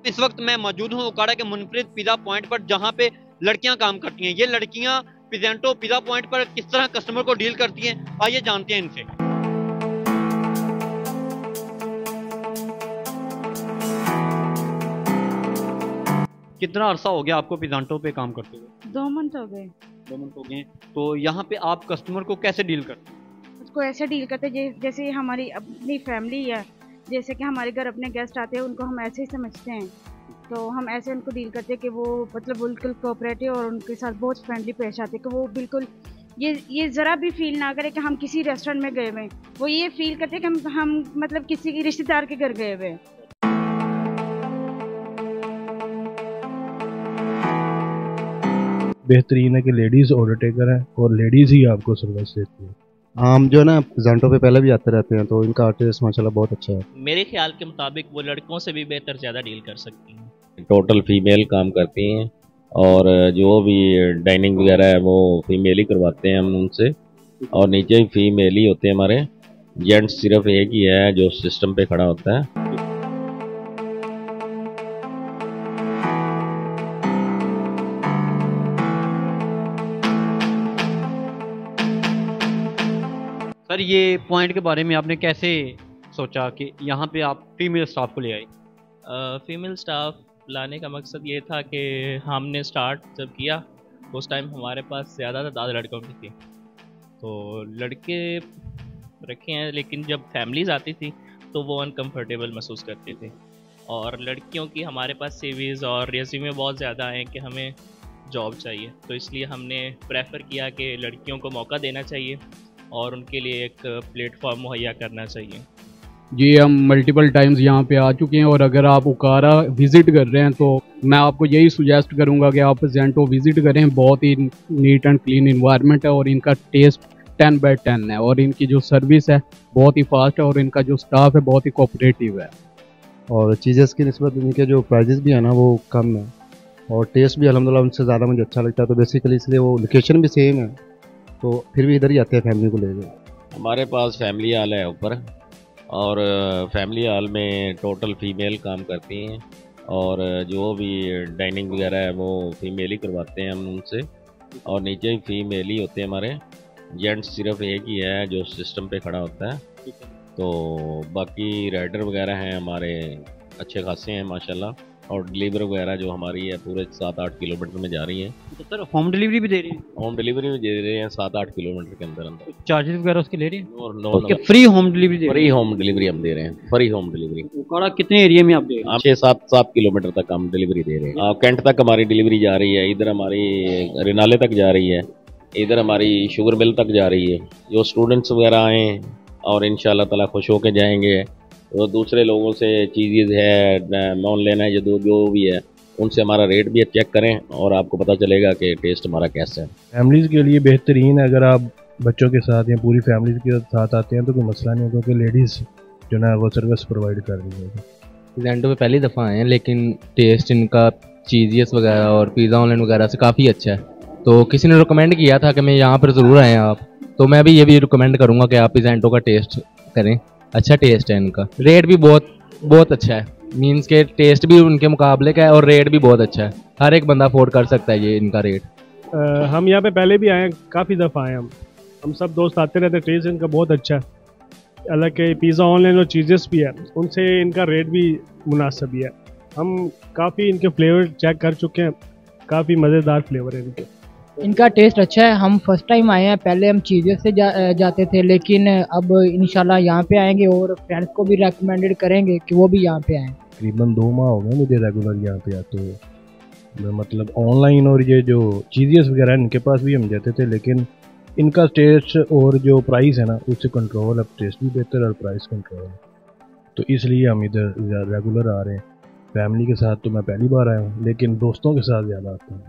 इस वक्त मैं मौजूद हूँ उकाड़ा के मुनफरिद पिज़्ज़ा पॉइंट पर, जहाँ पे लड़कियाँ काम करती हैं। ये लड़कियाँ पिज़ेंटो पिज़्ज़ा पॉइंट पर किस तरह कस्टमर को डील करती हैं, आइए जानते हैं इनसे। कितना अरसा हो गया आपको पिज़ेंटो पे काम करते हुए? 2 मंथ हो गए। 2 मंथ हो गए। तो यहाँ पे आप कस्टमर को कैसे डील करते हैं? उसको ऐसे डील करते जैसे हमारी अपनी फैमिली है, जैसे कि हमारे घर अपने गेस्ट आते हैं उनको हम ऐसे ही समझते हैं, तो हम ऐसे उनको डील करते हैं कि वो मतलब बिल्कुल कोऑपरेटिव और उनके साथ बहुत फ्रेंडली पेश आते हैं कि वो बिल्कुल ये ज़रा भी फील ना करे कि हम किसी रेस्टोरेंट में गए हुए हैं, वो ये फील करते हैं कि हम मतलब किसी की रिश्तेदार के घर गए हुए हैं। बेहतरीन है कि लेडीज़ ऑर्डर टेकर है और लेडीज़ ही आपको सर्विस देती है। हम जो है ना पिज़ेंटो पे पहले भी आते रहते हैं, तो इनका टेस्ट माशाल्लाह बहुत अच्छा है। मेरे ख्याल के मुताबिक वो लड़कों से भी बेहतर ज़्यादा डील कर सकती हैं। टोटल फीमेल काम करती हैं और जो भी डाइनिंग वगैरह है वो फीमेल ही करवाते हैं हम उनसे, और नीचे भी फीमेल ही होते हैं हमारे। जेंट्स सिर्फ एक ही है जो सिस्टम पे खड़ा होता है। सर, ये पॉइंट के बारे में आपने कैसे सोचा कि यहाँ पे आप फीमेल स्टाफ को ले आए? फीमेल स्टाफ लाने का मकसद ये था कि हमने स्टार्ट जब किया उस टाइम हमारे पास ज़्यादा तादाद लड़कों की थी, तो लड़के रखे हैं, लेकिन जब फैमिलीज़ आती थी तो वो अनकम्फर्टेबल महसूस करते थे। और लड़कियों की हमारे पास सीवीज़ और रेज़्यूमे बहुत ज़्यादा हैं कि हमें जॉब चाहिए, तो इसलिए हमने प्रेफर किया कि लड़कियों को मौका देना चाहिए और उनके लिए एक प्लेटफॉर्म मुहैया करना चाहिए। जी, हम मल्टीपल टाइम्स यहाँ पे आ चुके हैं और अगर आप उकाड़ा विज़िट कर रहे हैं तो मैं आपको यही सुजेस्ट करूँगा कि आप पिज़ेंटो विज़िट करें। बहुत ही नीट एंड क्लीन इन्वायरमेंट है और इनका टेस्ट 10/10 है, और इनकी जो सर्विस है बहुत ही फास्ट है, और इनका जो स्टाफ है बहुत ही कोऑपरेटिव है। और चीज़ें की निस्बत इनके जो प्राइजेस भी है ना वो कम है, और टेस्ट भी अल्हम्दुलिल्लाह उनसे ज़्यादा मुझे अच्छा लगता है। तो बेसिकली इसलिए वो लोकेशन भी सेम है, तो फिर भी इधर ही आते हैं फैमिली को लेकर। हमारे पास फैमिली हॉल है ऊपर, और फैमिली हॉल में टोटल फीमेल काम करती हैं, और जो भी डाइनिंग वगैरह है वो फीमेल ही करवाते हैं हम उनसे, और नीचे भी फीमेल ही होते हैं हमारे। जेंट्स सिर्फ एक ही है जो सिस्टम पे खड़ा होता है, तो बाकी राइडर वगैरह हैं हमारे अच्छे खासे हैं माशाल्लाह, और डिलीवरी वगैरह जो हमारी है पूरे 7-8 किलोमीटर में जा रही है। तो सर, होम डिलीवरी भी दे रही है? होम डिलीवरी भी दे रहे हैं 7-8 किलोमीटर के अंदर अंदर। चार्जेस वगैरह उसके ले रही है? और फ्री होम डिलीवरी दे रही फ्री होम डिलीवरी हम दे रहे हैं, फ्री होम डिलीवरी। उकाड़ा कितने एरिया में आप दे रहे हैं? 6-7 किलोमीटर तक हम डिलीवरी दे रहे हैं। कैंट तक हमारी डिलीवरी जा रही है, इधर हमारी रिनाले तक जा रही है, इधर हमारी शुगर मिल तक जा रही है। जो स्टूडेंट्स वगैरह आए और इंशाल्लाह ताला खुश होकर जाएंगे, वो दूसरे लोगों से चीज़ है नॉन लेना है, जो भी है उनसे हमारा रेट भी चेक करें और आपको पता चलेगा कि टेस्ट हमारा कैसा है। फैमिलीज़ के लिए बेहतरीन है। अगर आप बच्चों के साथ या पूरी फैमिली के साथ आते हैं तो कोई मसला नहीं है, क्योंकि लेडीज़ जो ना वो सर्विस प्रोवाइड कर रही है। पिज़ेंटो पे पहली दफ़ा आए हैं, लेकिन टेस्ट इनका चीज़ियस वगैरह और पिज़्ज़ा ऑनलाइन वगैरह से काफ़ी अच्छा है। तो किसी ने रिकमेंड किया था कि मैं यहाँ पर ज़रूर आएँ आप, तो मैं भी ये भी रिकमेंड करूँगा कि आप पिज़ेंटो का टेस्ट करें। अच्छा टेस्ट है इनका, रेट भी बहुत अच्छा है, मीन्स के टेस्ट भी उनके मुकाबले का है और रेट भी बहुत अच्छा है, हर एक बंदा अफोर्ड कर सकता है ये इनका रेट। हम यहाँ पे पहले भी आए हैं, काफ़ी दफ़ा आए हम सब दोस्त आते रहते हैं। टेस्ट इनका बहुत अच्छा है, हालांकि पिज़्ज़ा ऑनलाइन और चीज़ेस भी है, उनसे इनका रेट भी मुनासिब ही है। हम काफ़ी इनके फ्लेवर चेक कर चुके हैं, काफ़ी मज़ेदार फ्लेवर है इनके। इनका टेस्ट अच्छा है। हम फर्स्ट टाइम आए हैं, पहले हम चीज़ें से जाते थे, लेकिन अब इंशाल्लाह यहाँ पे आएंगे और फ्रेंड्स को भी रेकमेंडेड करेंगे कि वो भी यहाँ पे आएँ। तकरीबन 2 माह हो गए मुझे रेगुलर यहाँ पे आते हुए। मतलब ऑनलाइन और ये जो चीज़ेस वगैरह इनके पास भी हम जाते थे, लेकिन इनका टेस्ट और जो प्राइस है ना उससे कंट्रोल, अब टेस्ट भी बेहतर और प्राइस कंट्रोल है, तो इसलिए हम इधर रेगुलर आ रहे हैं। फैमिली के साथ तो मैं पहली बार आया हूँ, लेकिन दोस्तों के साथ ज़्यादा आता हूँ।